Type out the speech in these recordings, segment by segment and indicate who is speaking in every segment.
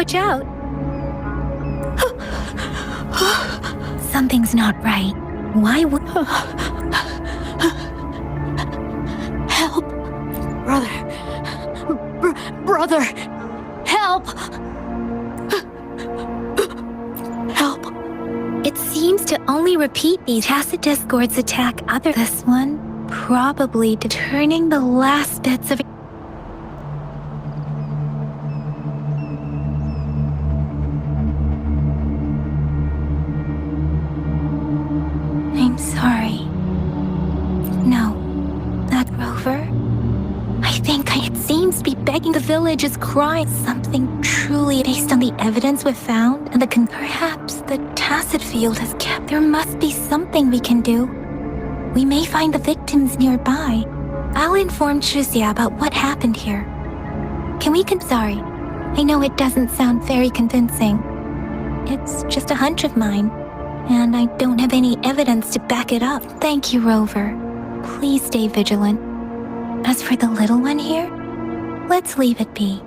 Speaker 1: watch out. Something's not right. Why would...
Speaker 2: Help! Brother! Help! Help!
Speaker 1: It seems to only repeat these tacit discords attack other... This one, probably turning the last bits of... I'm sorry. No, that Rover. I think it seems to be begging. The village is crying. Something truly based on the evidence we've found and perhaps the tacit field has kept. There must be something we can do. We may find the victims nearby. I'll inform Shuzia about what happened here. Can we sorry. I know it doesn't sound very convincing. It's just a hunch of mine, and I don't have any evidence to back it up. Thank you, Rover. Please stay vigilant. As for the little one here, let's leave it be.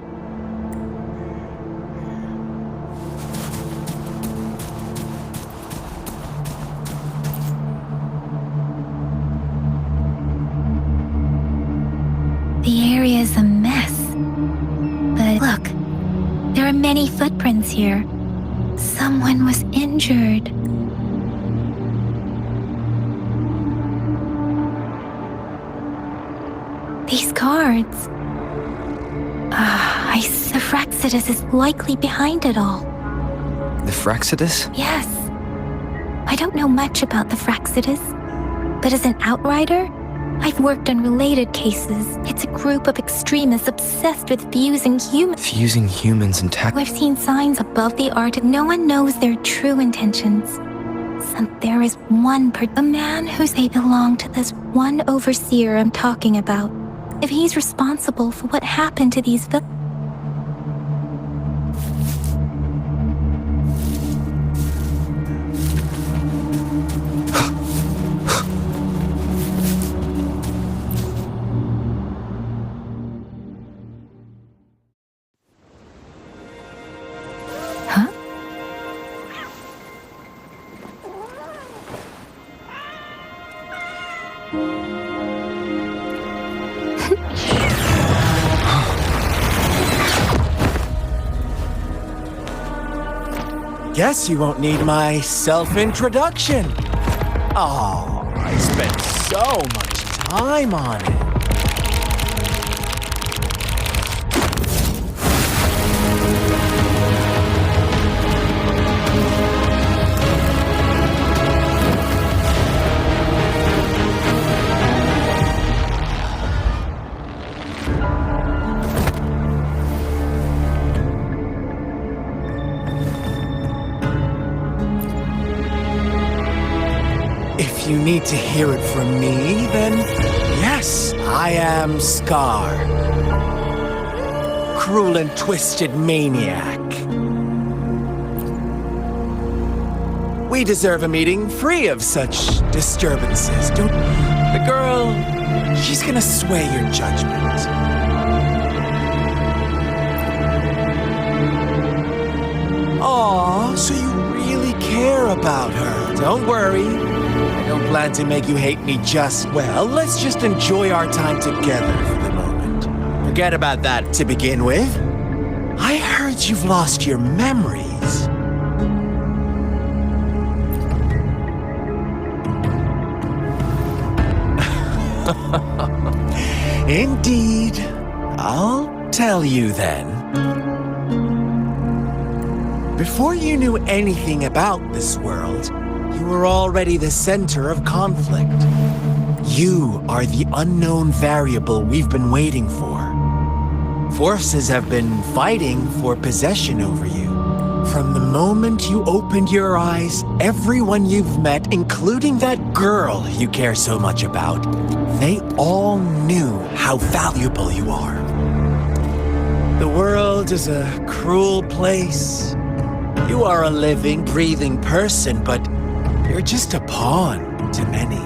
Speaker 1: The area is a mess. But look, there are many footprints here. Someone was injured. These guards... the Fraxidus is likely behind it all.
Speaker 3: The Fraxidus?
Speaker 1: Yes. I don't know much about the Fraxidus, but as an outrider, I've worked on related cases. It's a group of extremists obsessed with fusing humans.
Speaker 3: Fusing humans and tech...
Speaker 1: We've seen signs above the art. No one knows their true intentions. And there is a man who's they belong to this one overseer I'm talking about. If he's responsible for what happened to these
Speaker 4: Guess you won't need my self-introduction. Oh, I spent so much time on it. If you need to hear it from me, then yes, I am Scar. Cruel and twisted maniac. We deserve a meeting free of such disturbances. Don't... The girl, she's gonna sway your judgment. Aw, so you really care about her. Don't worry. I don't plan to make you hate me just well. Let's just enjoy our time together for the moment. Forget about that to begin with. I heard you've lost your memories. Indeed. I'll tell you then. Before you knew anything about this world, you were already the center of conflict. You are the unknown variable we've been waiting for. Forces have been fighting for possession over you. From the moment you opened your eyes, everyone you've met, including that girl you care so much about, they all knew how valuable you are. The world is a cruel place. You are a living, breathing person, but you're just a pawn to many.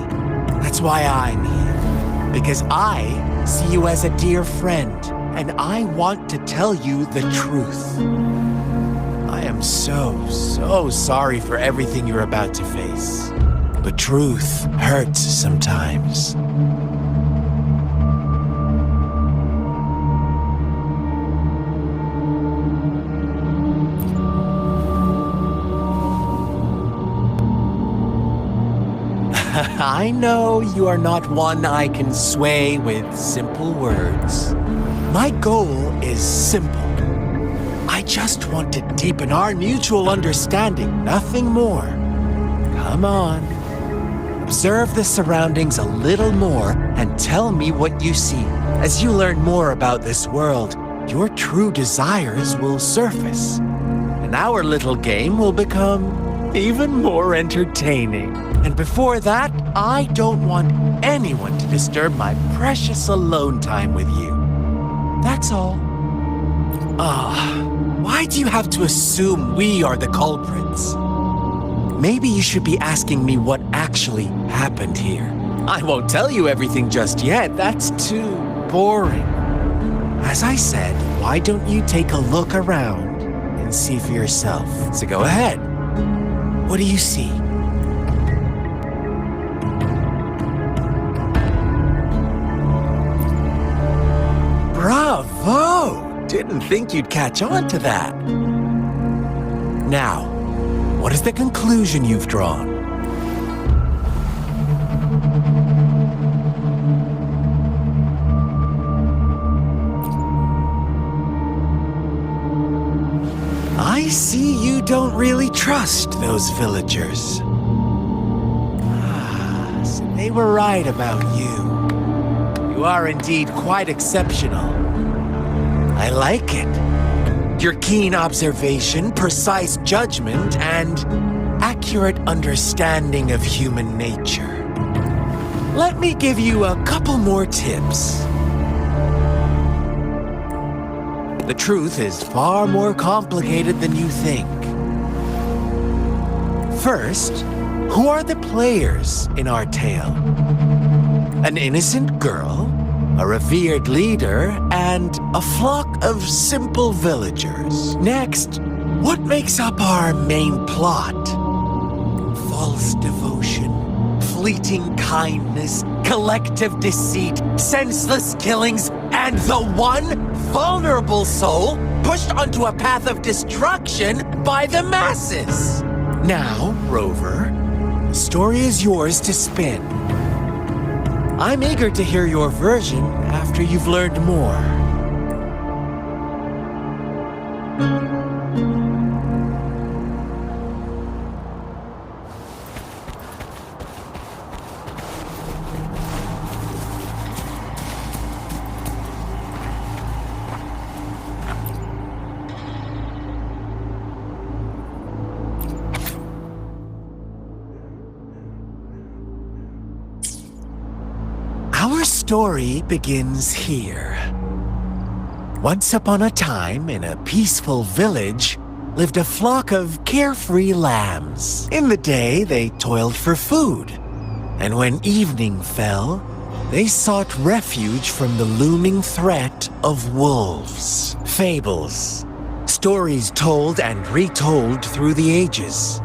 Speaker 4: That's why I'm here. Because I see you as a dear friend, and I want to tell you the truth. so sorry for everything you're about to face. But truth hurts sometimes. I know you are not one I can sway with simple words. My goal is simple. I just want to deepen our mutual understanding, nothing more. Come on. Observe the surroundings a little more and tell me what you see. As you learn more about this world, your true desires will surface. And our little game will become even more entertaining. And before that, I don't want anyone to disturb my precious alone time with you. That's all. Why do you have to assume we are the culprits? Maybe you should be asking me what actually happened here. I won't tell you everything just yet. That's too boring. As I said, why don't you take a look around and see for yourself? So go ahead. What do you see? Bravo! Didn't think you'd catch on to that. Now, what is the conclusion you've drawn? I see you don't really trust those villagers. So they were right about you. You are indeed quite exceptional. I like it. Your keen observation, precise judgment, and accurate understanding of human nature. Let me give you a couple more tips. The truth is far more complicated than you think. First, who are the players in our tale? An innocent girl, a revered leader, and a flock of simple villagers. Next, what makes up our main plot? False devotion, fleeting kindness, collective deceit, senseless killings, and the one vulnerable soul pushed onto a path of destruction by the masses. Now, Rover, the story is yours to spin. I'm eager to hear your version after you've learned more. Our story begins here. Once upon a time, in a peaceful village, lived a flock of carefree lambs. In the day, they toiled for food, and when evening fell, they sought refuge from the looming threat of wolves. Fables, stories told and retold through the ages.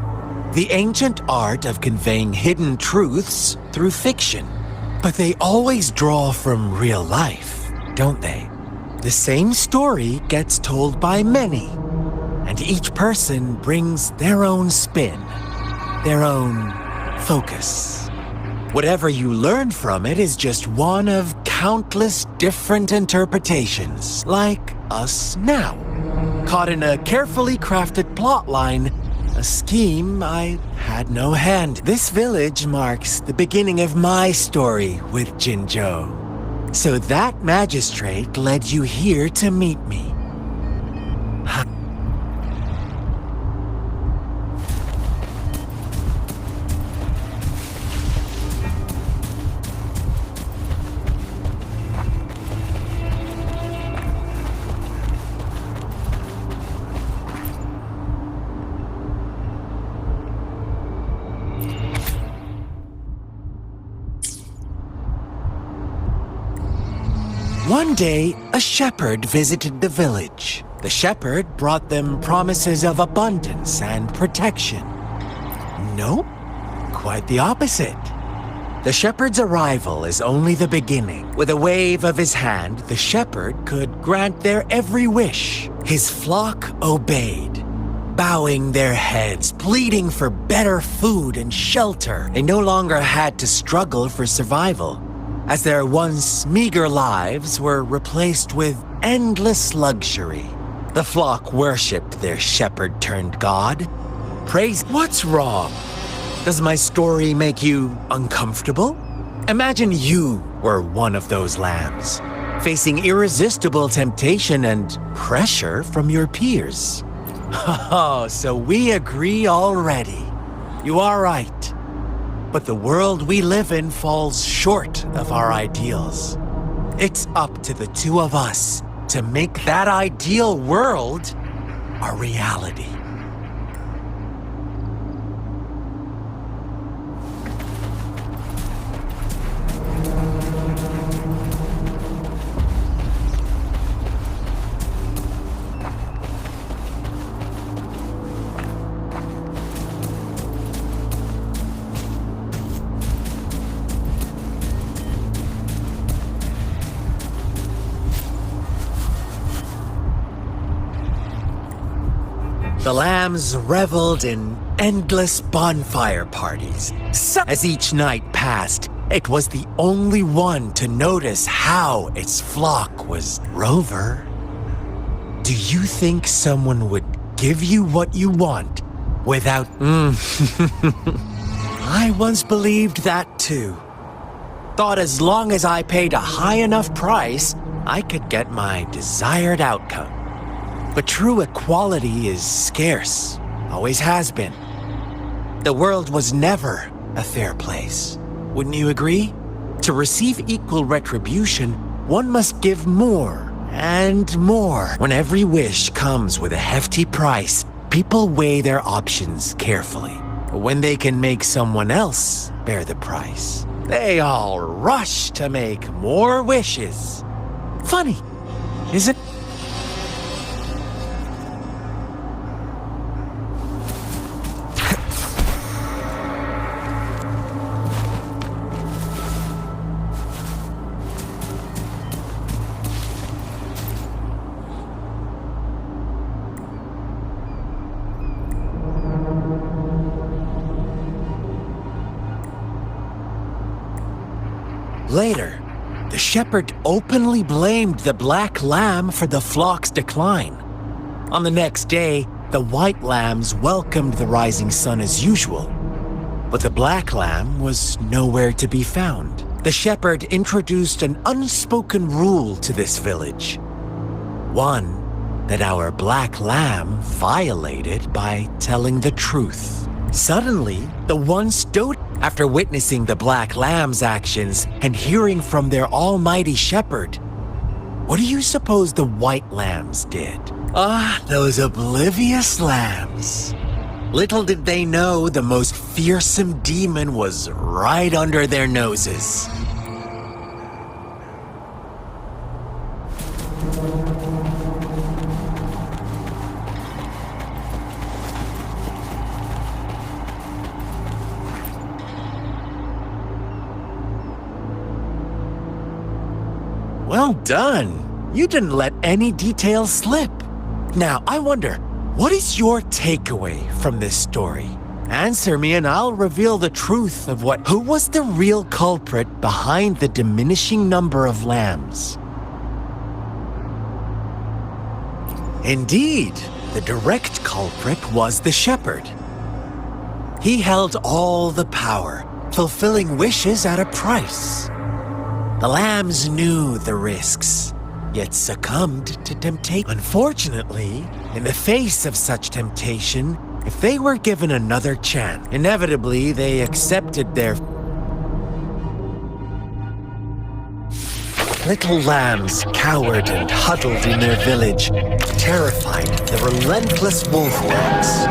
Speaker 4: The ancient art of conveying hidden truths through fiction. But they always draw from real life, don't they? The same story gets told by many, and each person brings their own spin, their own focus. Whatever you learn from it is just one of countless different interpretations, like us now. Caught in a carefully crafted plotline, a scheme I had no hand. This village marks the beginning of my story with Jinzhou. So that magistrate led you here to meet me. One day, a shepherd visited the village. The shepherd brought them promises of abundance and protection. No, quite the opposite. The shepherd's arrival is only the beginning. With a wave of his hand, the shepherd could grant their every wish. His flock obeyed, bowing their heads, pleading for better food and shelter. They no longer had to struggle for survival, as their once meager lives were replaced with endless luxury. The flock worshipped their shepherd-turned-god. Praise. What's wrong? Does my story make you uncomfortable? Imagine you were one of those lambs, facing irresistible temptation and pressure from your peers. Oh, so we agree already. You are right. But the world we live in falls short of our ideals. It's up to the two of us to make that ideal world a reality. The lambs reveled in endless bonfire parties. As each night passed, it was the only one to notice how its flock was. Rover, do you think someone would give you what you want without... I once believed that too. Thought as long as I paid a high enough price, I could get my desired outcome. But true equality is scarce, always has been. The world was never a fair place. Wouldn't you agree? To receive equal retribution, one must give more and more. When every wish comes with a hefty price, people weigh their options carefully. When they can make someone else bear the price, they all rush to make more wishes. Funny, isn't it? Later, the shepherd openly blamed the black lamb for the flock's decline. On the next day, the white lambs welcomed the rising sun as usual, but the black lamb was nowhere to be found. The shepherd introduced an unspoken rule to this village. One that our black lamb violated by telling the truth. Suddenly, the once doting. After witnessing the black lamb's actions and hearing from their almighty shepherd, what do you suppose the white lambs did? Those oblivious lambs. Little did they know the most fearsome demon was right under their noses. Well done. You didn't let any details slip. Now, I wonder, what is your takeaway from this story? Answer me and I'll reveal the truth of who was the real culprit behind the diminishing number of lambs. Indeed, the direct culprit was the shepherd. He held all the power, fulfilling wishes at a price. The lambs knew the risks, yet succumbed to temptation. Unfortunately, in the face of such temptation, if they were given another chance, inevitably they accepted their... Little lambs cowered and huddled in their village, terrified of the relentless wolf packs.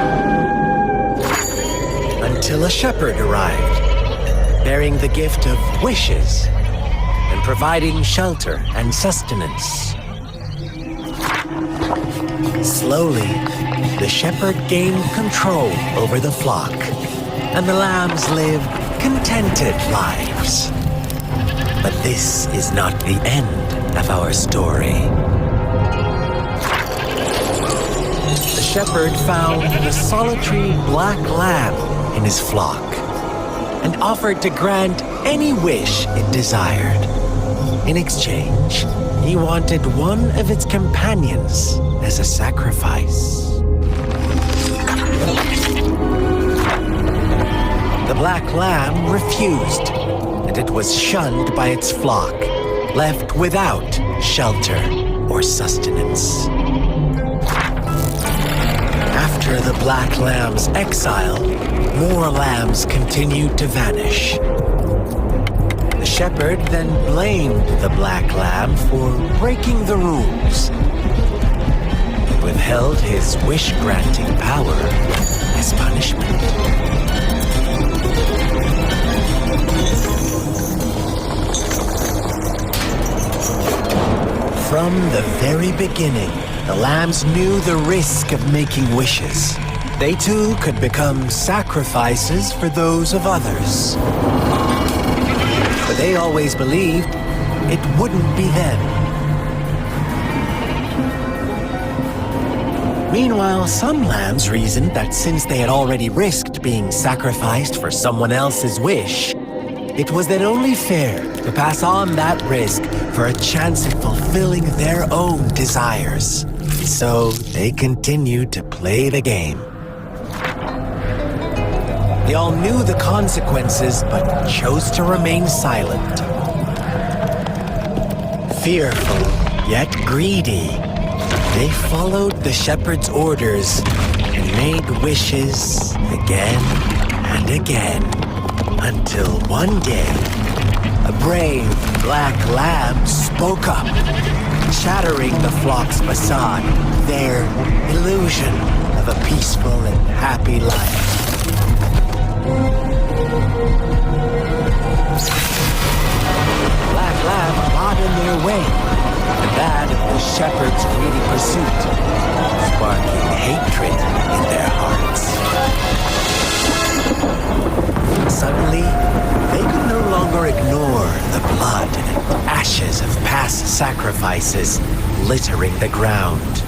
Speaker 4: Until a shepherd arrived, bearing the gift of wishes and providing shelter and sustenance. Slowly, the shepherd gained control over the flock, and the lambs lived contented lives. But this is not the end of our story. The shepherd found the solitary black lamb in his flock and offered to grant any wish it desired. In exchange, he wanted one of its companions as a sacrifice. The black lamb refused, and it was shunned by its flock, left without shelter or sustenance. After the black lamb's exile, more lambs continued to vanish. The shepherd then blamed the black lamb for breaking the rules. He withheld his wish-granting power as punishment. From the very beginning, the lambs knew the risk of making wishes. They too could become sacrifices for those of others. But they always believed it wouldn't be them. Meanwhile, some lambs reasoned that since they had already risked being sacrificed for someone else's wish, it was then only fair to pass on that risk for a chance at fulfilling their own desires. So they continued to play the game. They all knew the consequences, but chose to remain silent. Fearful, yet greedy, they followed the shepherd's orders and made wishes again and again, until one day, a brave black lamb spoke up, shattering the flock's facade, their illusion of a peaceful and happy life. Black lamb got in their way, and that of the shepherd's greedy pursuit, sparking hatred in their hearts. Suddenly, they could no longer ignore the blood and ashes of past sacrifices littering the ground.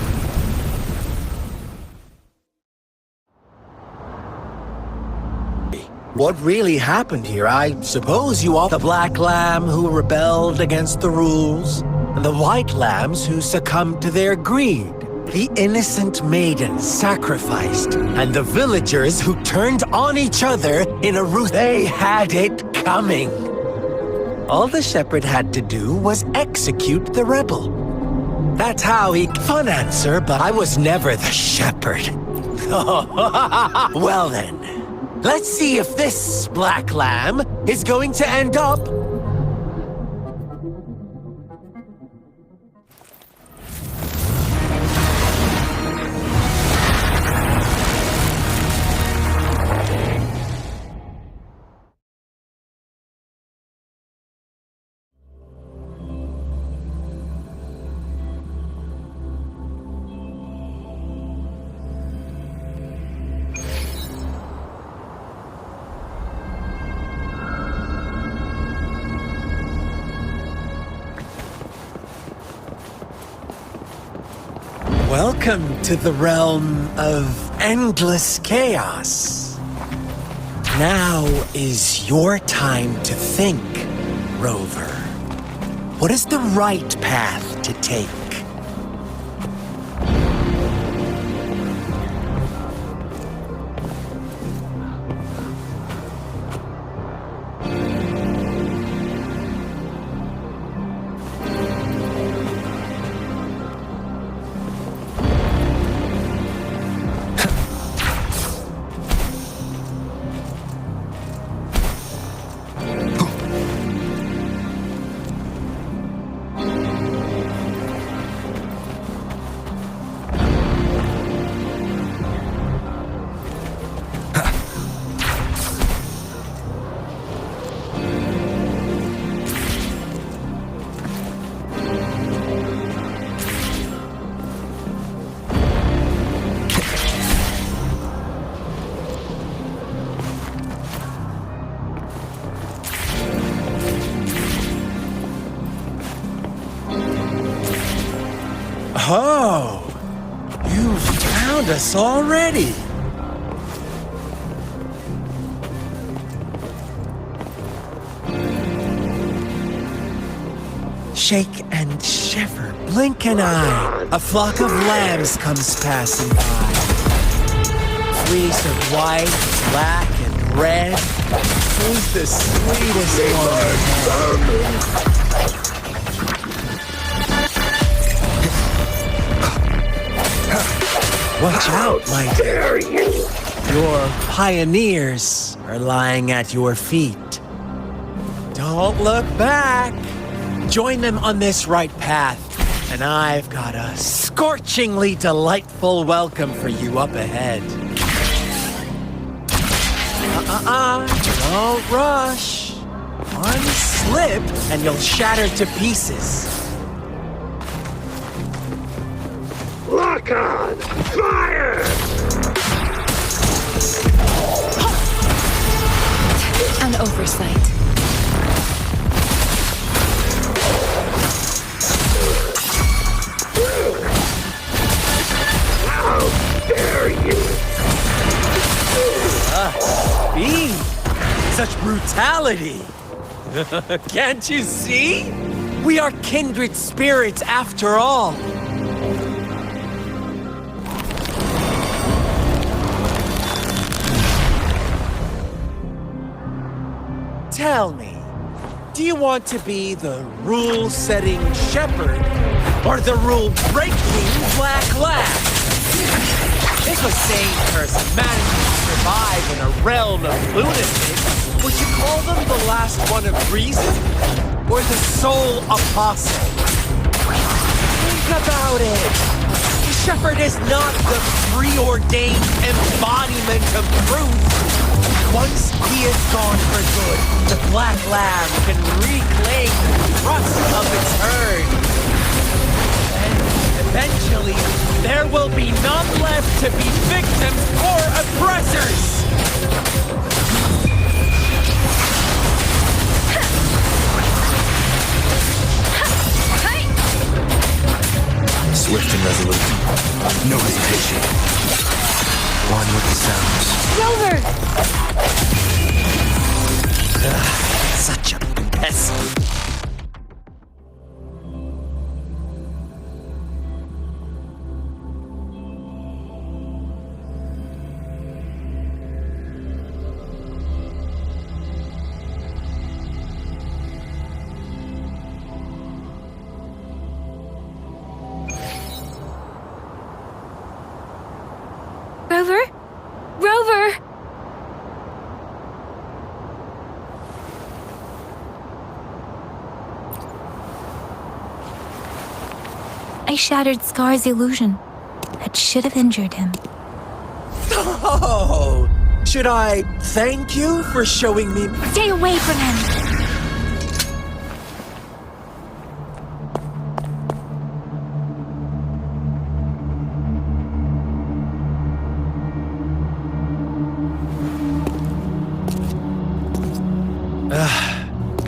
Speaker 4: What really happened here? I suppose you are the black lamb who rebelled against the rules, and the white lambs who succumbed to their greed. The innocent maiden sacrificed, and the villagers who turned on each other in a rout. They had it coming. All the shepherd had to do was execute the rebel. That's how he... Fun answer, but I was never the shepherd. Well then, let's see if this black lamb is going to end up... Welcome to the realm of endless chaos. Now is your time to think, Rover. What is the right path to take? Oh, you've found us already. Shake and shiver, blink an eye. A flock of lambs comes passing by. Fleece of white, black, and red. Who's the sweetest one? Watch out, my dear. Your pioneers are lying at your feet. Don't look back. Join them on this right path, and I've got a scorchingly delightful welcome for you up ahead. Don't rush. One slip, and you'll shatter to pieces.
Speaker 5: Lock on! Fire!
Speaker 2: An oversight.
Speaker 5: How dare you!
Speaker 4: Speed! Such brutality! Can't you see? We are kindred spirits after all. Tell me, do you want to be the rule-setting shepherd or the rule-breaking black lad? If a sane person manages to survive in a realm of lunatics, would you call them the last one of reason or the sole apostle? Think about it. The shepherd is not the preordained embodiment of truth. Once he is gone for good, the black lamb can reclaim the trust of its herd. And eventually, there will be none left to be victims or oppressors.
Speaker 3: Swift and resolute. No hesitation. One with the sounds.
Speaker 1: Rover!
Speaker 4: Such a pest.
Speaker 1: Rover? Rover! I shattered Scar's illusion. That should have injured him.
Speaker 4: Oh! Should I thank you for showing me?
Speaker 1: Stay away from him!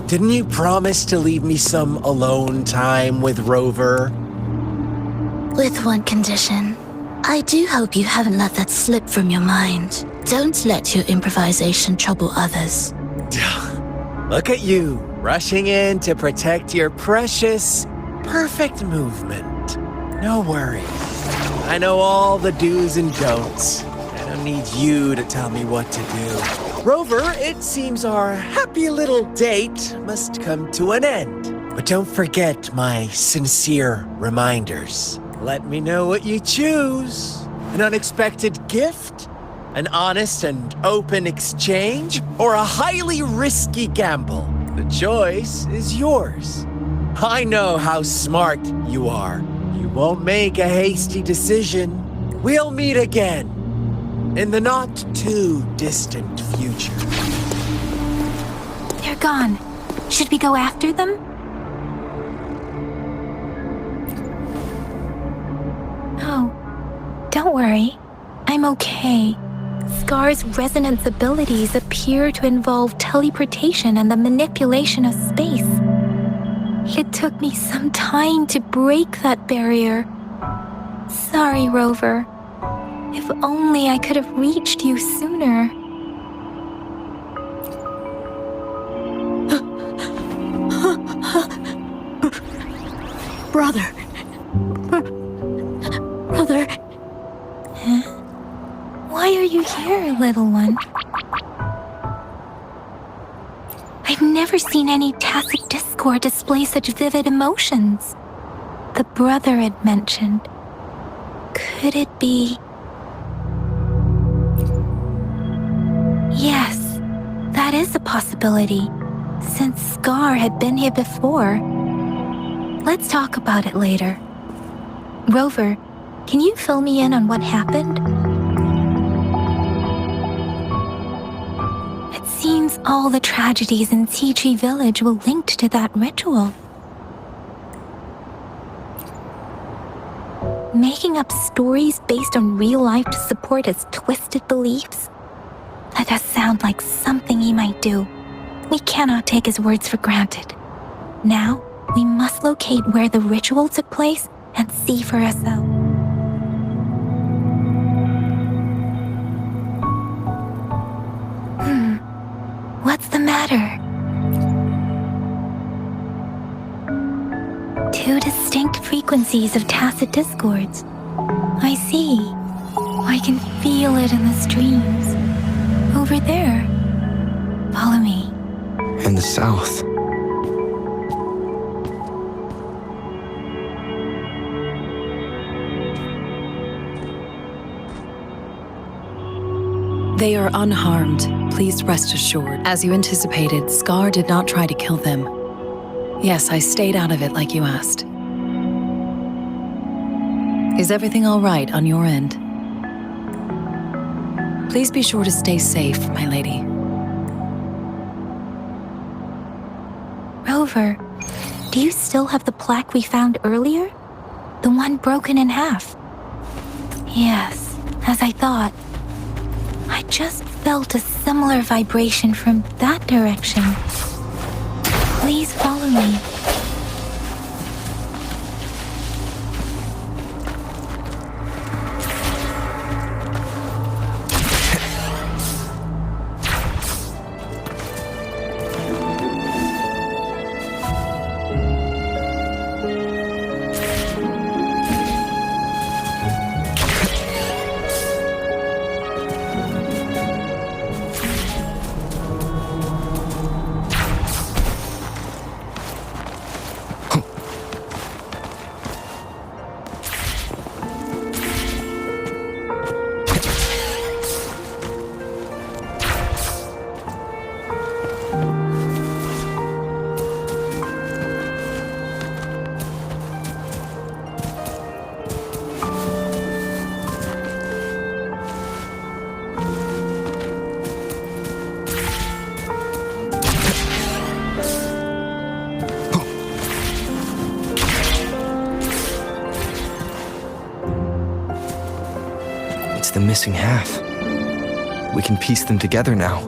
Speaker 4: Didn't you promise to leave me some alone time with Rover?
Speaker 2: With one condition. I do hope you haven't let that slip from your mind. Don't let your improvisation trouble others.
Speaker 4: Look at you, rushing in to protect your precious, perfect movement. No worries. I know all the do's and don'ts. I don't need you to tell me what to do. Rover, it seems our happy little date must come to an end. But don't forget my sincere reminders. Let me know what you choose. An unexpected gift? An honest and open exchange? Or a highly risky gamble? The choice is yours. I know how smart you are. You won't make a hasty decision. We'll meet again. In the not-too-distant future.
Speaker 1: They're gone. Should we go after them? No. Don't worry. I'm okay. Scar's resonance abilities appear to involve teleportation and the manipulation of space. It took me some time to break that barrier, Sorry, Rover. If only I could have reached you sooner.
Speaker 2: Brother. Brother.
Speaker 1: Huh? Why are you here, little one? I've never seen any tacit discord display such vivid emotions. The brother had mentioned. Could it be... Yes, that is a possibility, since Scar had been here before. Let's talk about it later. Rover, can you fill me in on what happened? It seems all the tragedies in Tea Tree Village were linked to that ritual. Making up stories based on real life to support his twisted beliefs? That does sound like something he might do. We cannot take his words for granted. Now, we must locate where the ritual took place and see for ourselves. What's the matter? Two distinct frequencies of tacit discords. I see. I can feel it in the streams. Over there. Follow me.
Speaker 3: In the south.
Speaker 6: They are unharmed. Please rest assured. As you anticipated, Scar did not try to kill them. Yes, I stayed out of it like you asked. Is everything all right on your end? Please be sure to stay safe, my lady.
Speaker 1: Rover, do you still have the plaque we found earlier? The one broken in half? Yes, as I thought. I just felt a similar vibration from that direction. Please follow me.
Speaker 3: The missing half. We can piece them together now.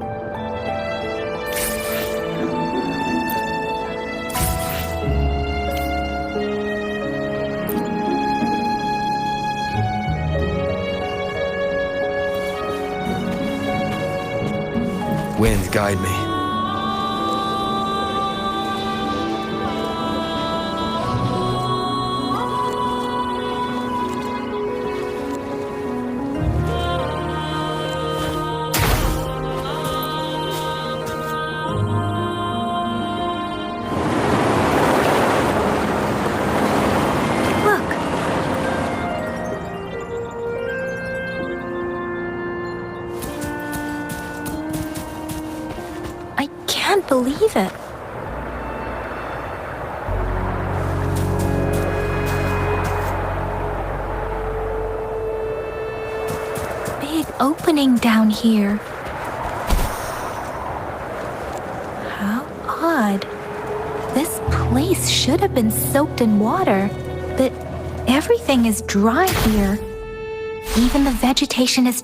Speaker 3: Wind, guide me. Can't believe it. Big opening down here. How odd. This place should have been soaked in water, but everything is dry here. Even the vegetation is...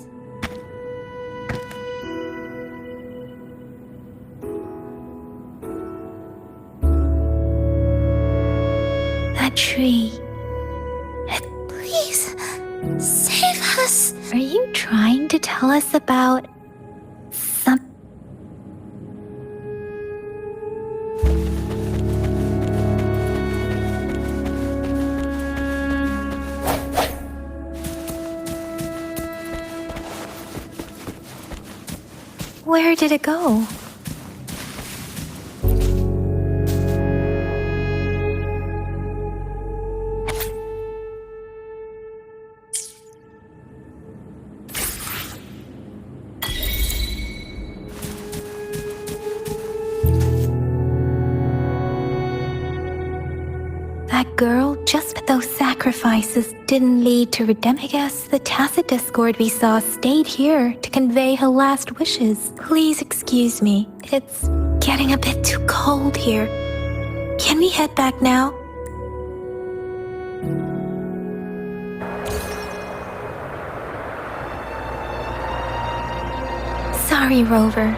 Speaker 3: That tree. Please, to tell us about some... Where did it go? That girl, just those sacrifices didn't lead to redemption. I guess the tacit discord we saw stayed here to convey her last wishes. Please excuse me. It's getting a bit too cold here. Can we head back now? Sorry, Rover.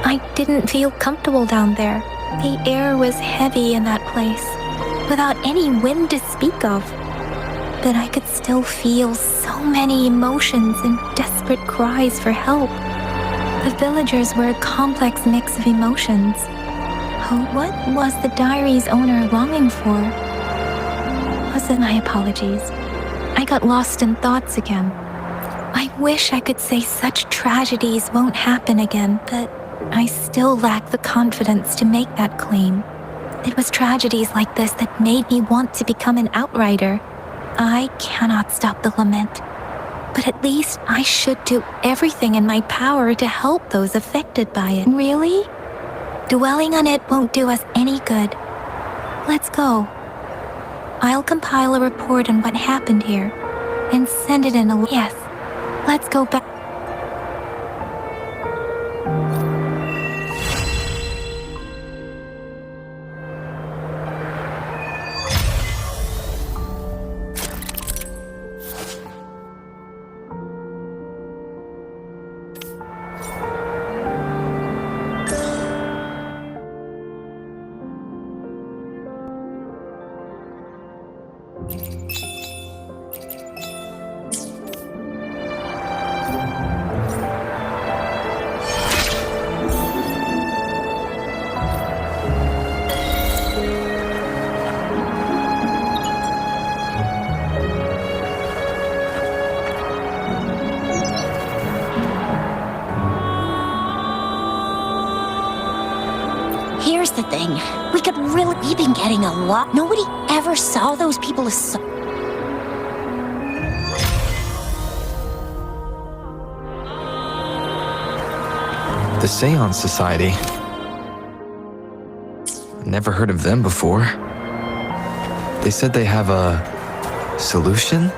Speaker 3: I didn't feel comfortable down there. The air was heavy in that place, without any wind to speak of. But I could still feel so many emotions and desperate cries for help. The villagers were a complex mix of emotions. Oh, what was the diary's owner longing for? My apologies. I got lost in thoughts again. I wish I could say such tragedies won't happen again, but I still lack the confidence to make that claim. It was tragedies like this that made me want to become an outrider. I cannot stop the lament, but at least I should do everything in my power to help those affected by it. Really? Dwelling on it won't do us any good. Let's go. I'll compile a report on what happened here and send it in a... Yes, let's go back.
Speaker 2: Here's the thing. We could really... We've been getting a lot. Nobody ever saw those people as...
Speaker 7: The Seance Society. Never heard of them before. They said they have a solution?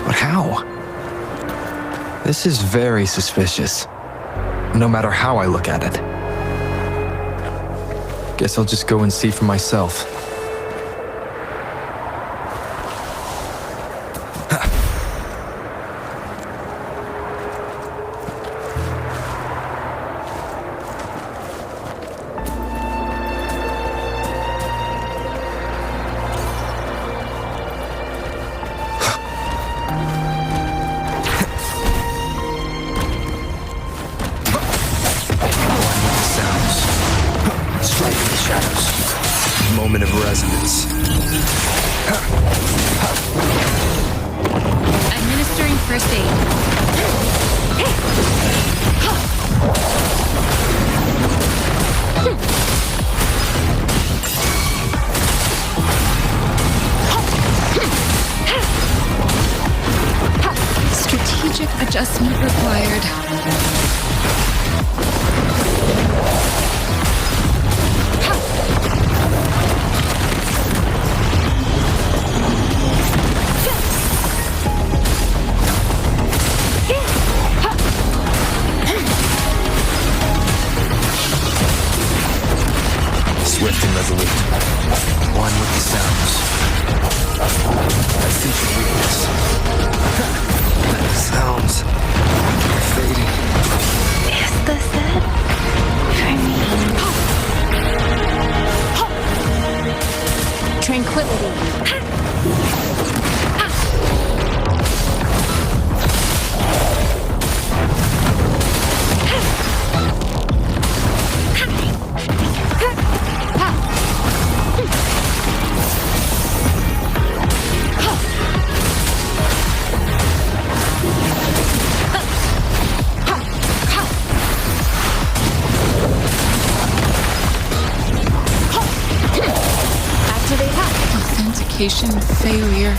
Speaker 7: But how? This is very suspicious, no matter how I look at it. Guess I'll just go and see for myself.
Speaker 4: Moment of resonance.
Speaker 6: Administering first aid. Strategic adjustment required.
Speaker 4: Swift and resolute. One with the sounds. I see your weakness. Sounds fading.
Speaker 3: Is this it? For me?
Speaker 6: Tranquility.
Speaker 8: communication failure.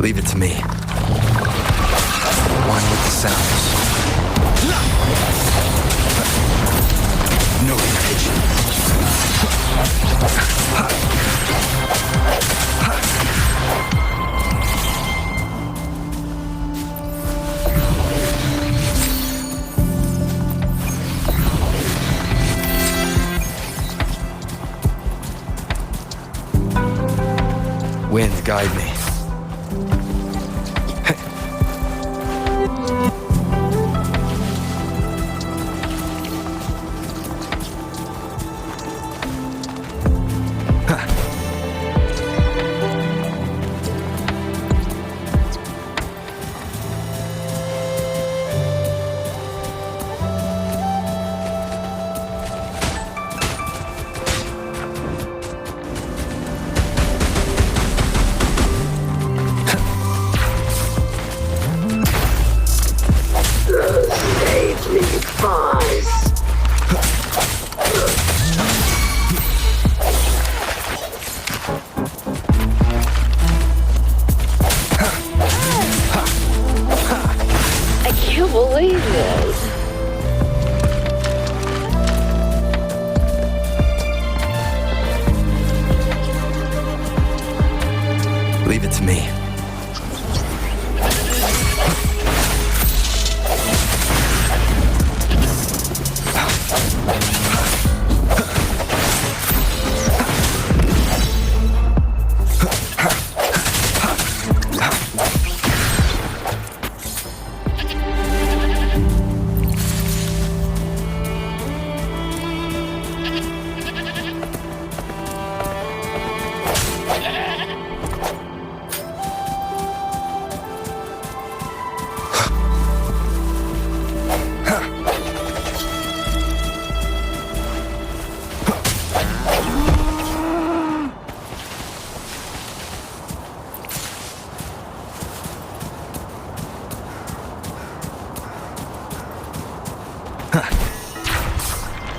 Speaker 7: Leave it to me. One with the sounds. No evasion. Wind, guide me.
Speaker 5: Save me, boys. I can't believe this.
Speaker 7: Leave it to me.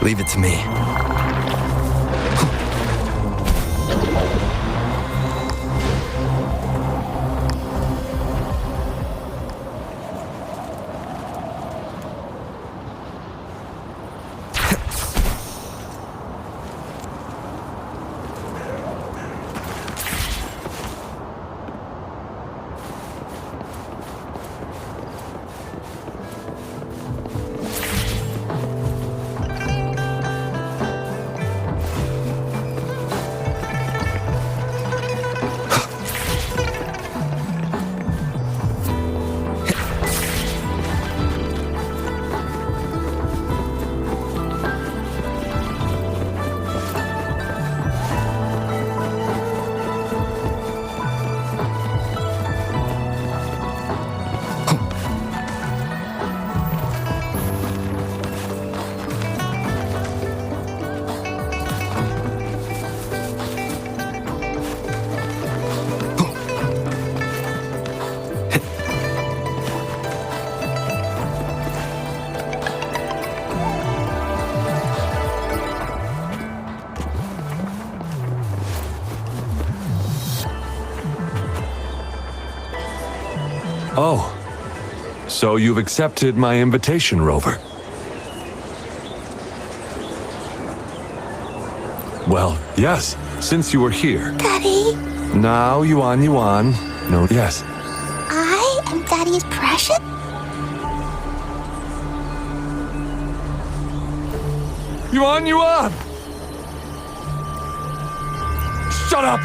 Speaker 7: Leave it to me.
Speaker 9: Oh, so you've accepted my invitation, Rover. Well, yes, since you were here.
Speaker 1: Daddy,
Speaker 9: Now, Yuan Yuan. No, yes.
Speaker 1: I am Daddy's precious?
Speaker 9: Yuan Yuan! Shut up!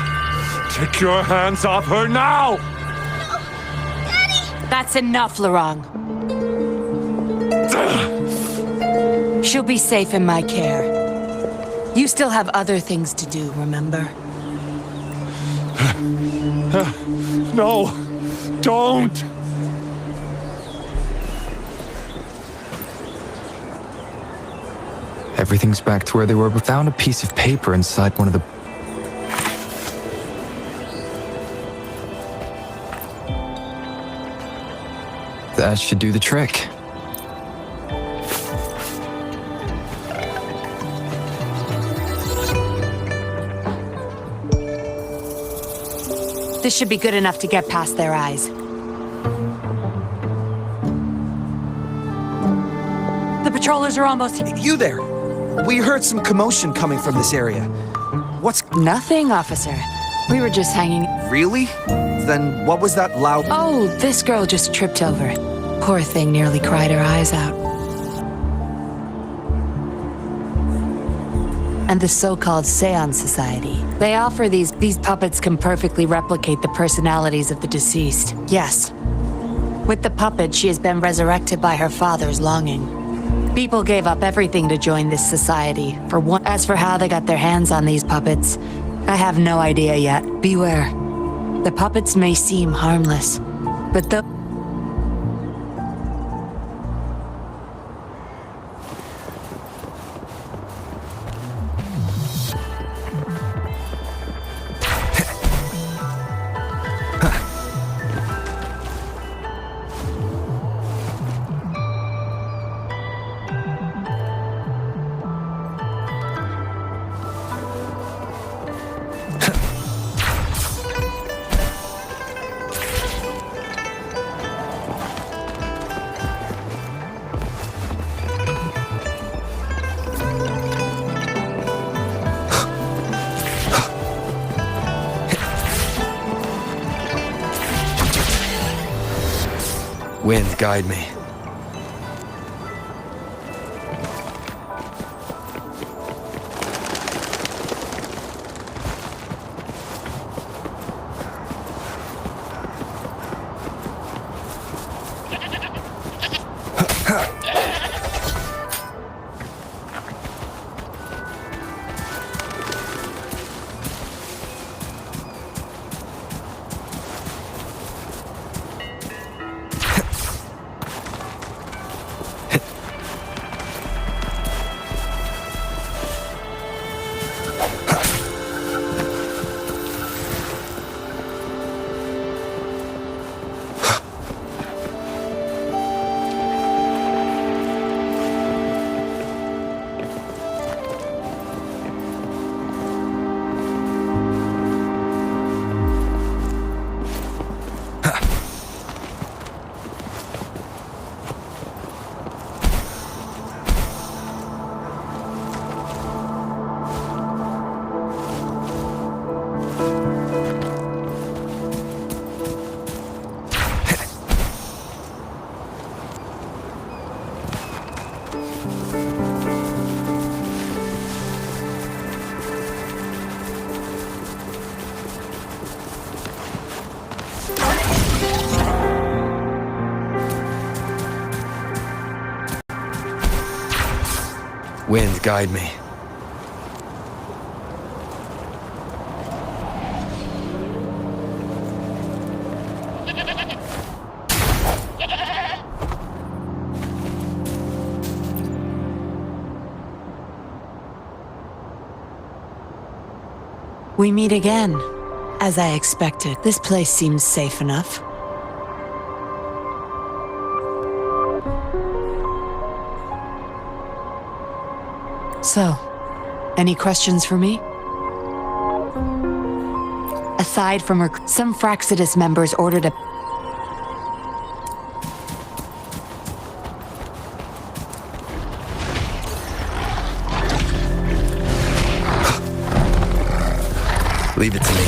Speaker 9: Take your hands off her now!
Speaker 8: That's enough, Lorang. She'll be safe in my care. You still have other things to do, remember?
Speaker 9: No! Don't!
Speaker 7: Everything's back to where they were, but found a piece of paper inside one of the... That should do the trick.
Speaker 8: This should be good enough to get past their eyes. The patrollers are almost here.
Speaker 10: You there! We heard some commotion coming from this area. What's...
Speaker 8: Nothing, officer. We were just hanging.
Speaker 10: Really? Then what was that loud...
Speaker 8: Oh, this girl just tripped over. Poor thing nearly cried her eyes out. And the so-called Seance Society. They offer these puppets can perfectly replicate the personalities of the deceased. Yes. With the puppet, she has been resurrected by her father's longing. People gave up everything to join this society. As for how they got their hands on these puppets, I have no idea yet. Beware. The puppets may seem harmless, but the...
Speaker 7: Wind, guide me. Wind, guide me.
Speaker 8: We meet again. As I expected, this place seems safe enough. So, any questions for me? Aside from some Fraxidus members ordered a...
Speaker 7: Leave it to me.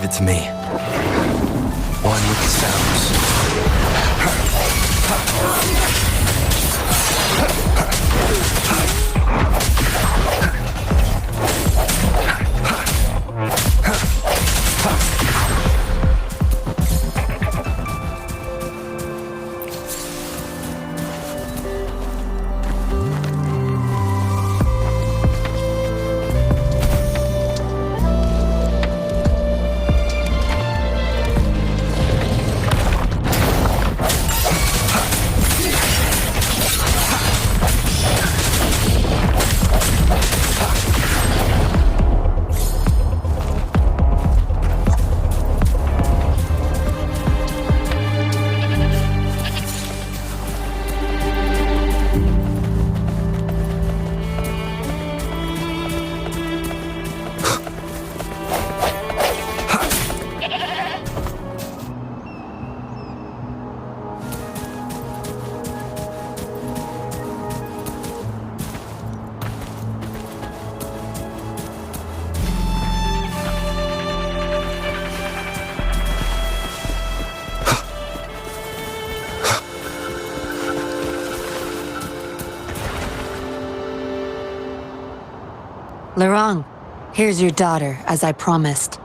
Speaker 7: Leave it to me. One with the sounds.
Speaker 8: Lorong, here's your daughter, as I promised.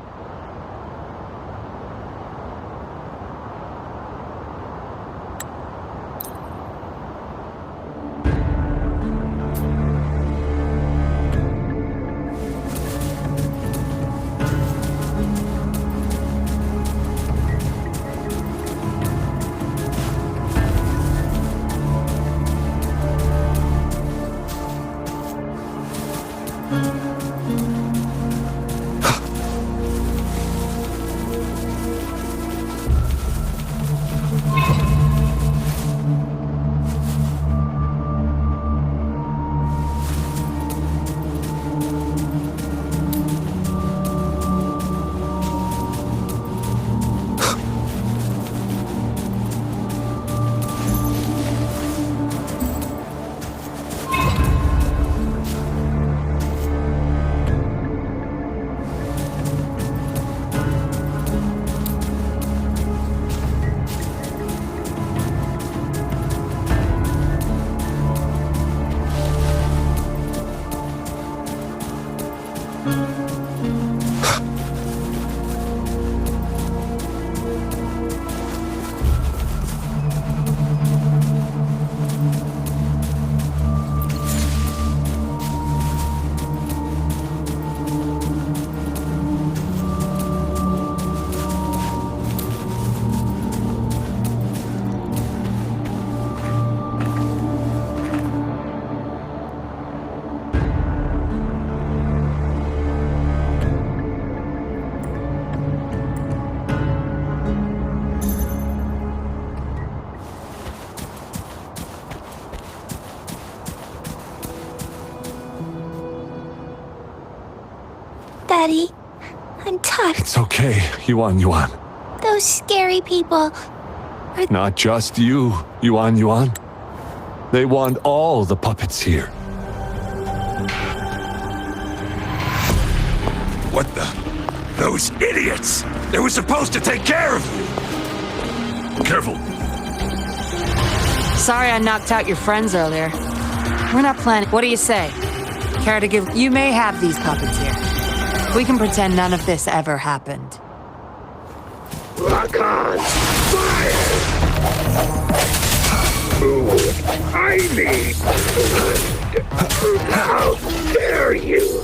Speaker 1: Daddy, I'm tired.
Speaker 9: It's okay, Yuan Yuan.
Speaker 1: Those scary people.
Speaker 9: Not just you, Yuan Yuan. They want all the puppets here. What the? Those idiots! They were supposed to take care of you! Careful.
Speaker 8: Sorry I knocked out your friends earlier. We're not planning. What do you say? Care to give? You may have these puppets here. We can pretend none of this ever happened.
Speaker 5: Lock on! Fire! Ooh, I need blood. How dare you!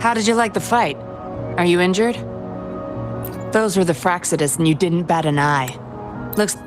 Speaker 8: How did you like the fight? Are you injured? Those were the Fraxidus and you didn't bat an eye. Looks...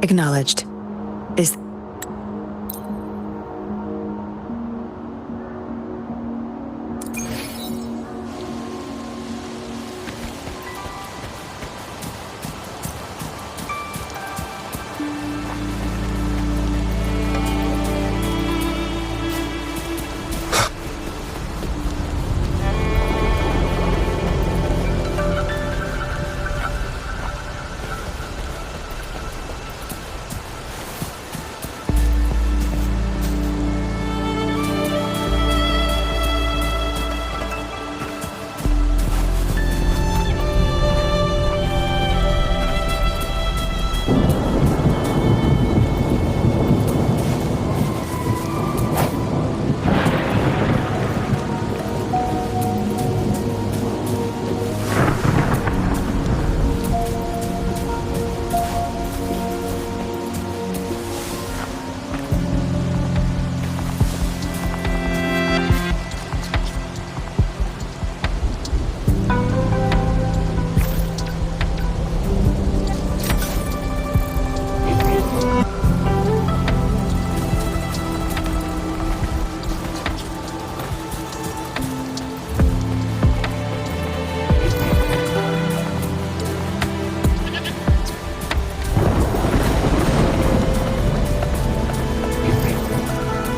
Speaker 8: Acknowledged. Is...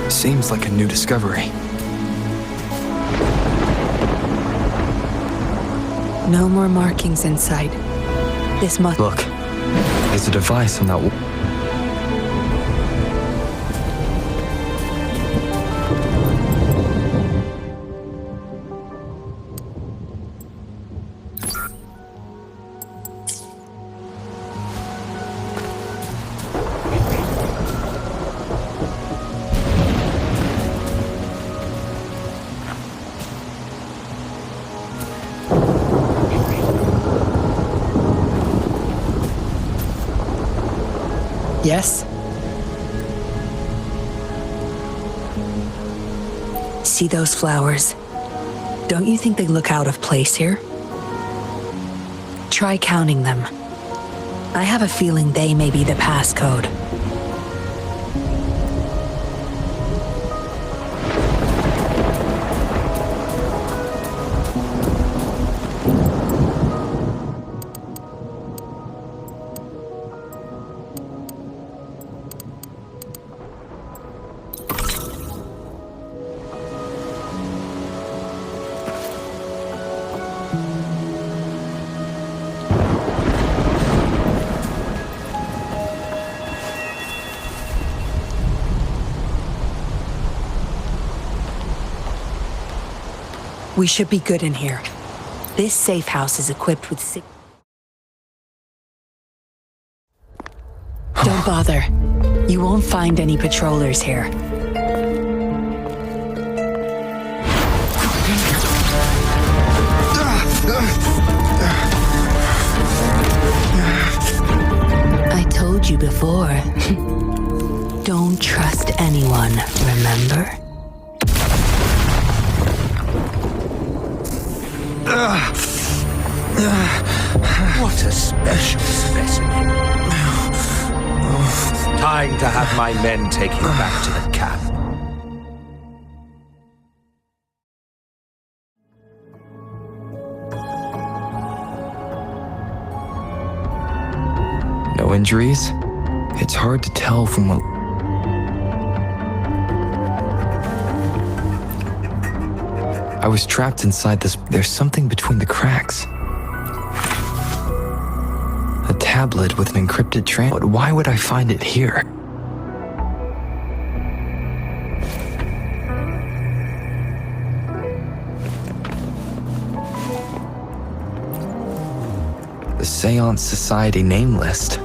Speaker 7: Seems like a new discovery.
Speaker 8: No more markings in sight. This must...
Speaker 7: Look, there's a device on that wall.
Speaker 8: Yes? See those flowers? Don't you think they look out of place here? Try counting them. I have a feeling they may be the passcode. We should be good in here. This safe house is equipped with Don't bother. You won't find any patrollers here. I told you before. Don't trust anyone, remember?
Speaker 4: What a special specimen. Time to have my men take you back to the camp.
Speaker 7: No injuries? It's hard to tell from what... I was trapped inside this... There's something between the cracks. A tablet with an encrypted but why would I find it here? The Seance Society name list.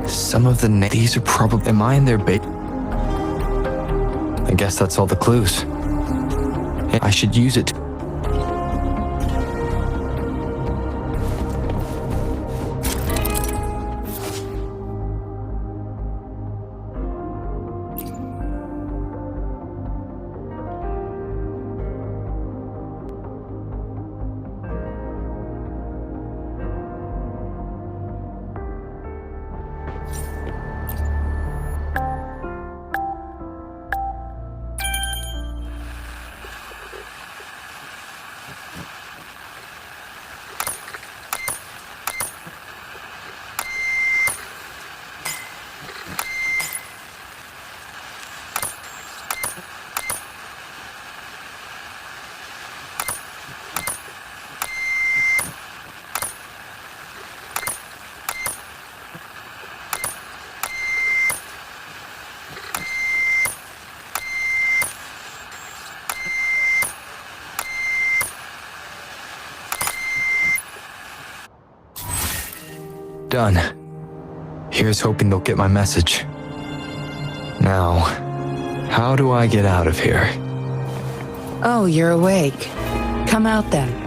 Speaker 7: Some of the these are probably... Am I in their bait? I guess that's all the clues. I should use it. Done. Here's hoping they'll get my message. Now, how do I get out of here?
Speaker 8: Oh, you're awake. Come out then.